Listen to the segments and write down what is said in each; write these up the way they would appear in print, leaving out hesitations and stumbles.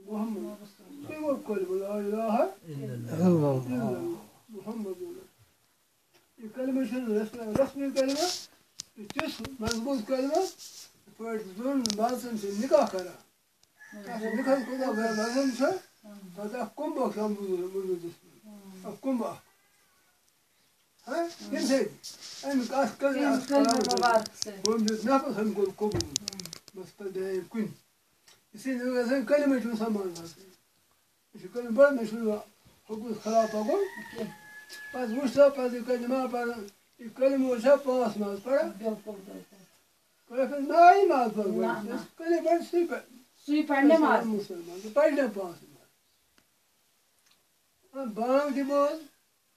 Muhammed. Kim kelime la ilahe illallah. Muhammed. یہ کلمہ چھُنہٕ رسمی کلمہ تیُتھ مضبوٗط کلمہ یِتھ پٲٹھۍ دۄن بٲژن چھِ نِکاح کران تَتھ نِکاحس کوٗتاہ وزن چھُ پتہٕ اکھ کُمبہٕ اکھ چھُ موٗجوٗد اکھ کُمبہٕ اکھ ییٚمہِ سۭتۍ امیُک اَتھ کوٚم دیُت نفس أمۍ کوٚر قبوٗل بس پتہٕ درٛاے کُنہِ اسی لیے گژھان کلمہ چھُنہٕ سنبھالُن یہِ چھُ کلمہ بڑٕ مےٚ چھُنہٕ حقوٗق خلاف پکُن پتہٕ وٕچھ سا پتہٕ یہِ کلمہ پران یہِ کلمہ چھا پانٛژھ ماز پران ناے ماز پران کلمہ پڑھ سُے مسلمان تہٕ پرِ نہٕ پانٛژھ ماز بانگ تہِ بوز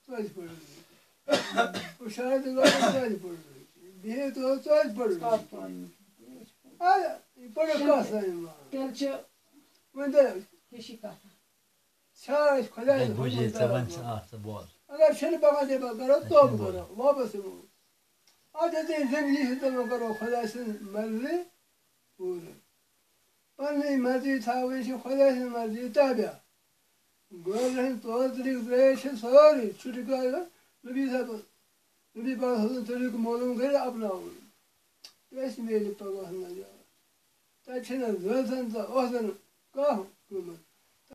ژۄچہِ پٔڑ ہُشار تہِ گوٚو ژۄچہِ پٔڑ بِہِتھ اوس ژۄچہِ پٔڑ یہِ پٔرِکھ کتھ سانہِ ماز وۄنۍ چھا أسۍ خۄدایَس حُکُم اگر چھِنہٕ پکان تیٚلہِ کرو توبہٕ کرو واپس یِمو اتھ ییٚتہِ زندگی چھِ تِمن کرو خۄداے سٕنٛز مرضی پوٗرٕ پنٕنۍ مرضی تھاوٕنۍ چھِ خۄداے سٕنٛز مرضی تابع گۄڈٕ ہٕنٛدۍ طور طریٖقہٕ ترٛٲیِتھ چھِ سورُے چھُٹہِ کالہٕ نبی پاک سُنٛد طریٖقہٕ معلوٗم کٔرِتھ اپناوُن اَسہِ میلہِ پگاہ نجات تتہِ چھِنہٕ ذٲژن تہٕ عہدن کانٛہہ قۭمتھ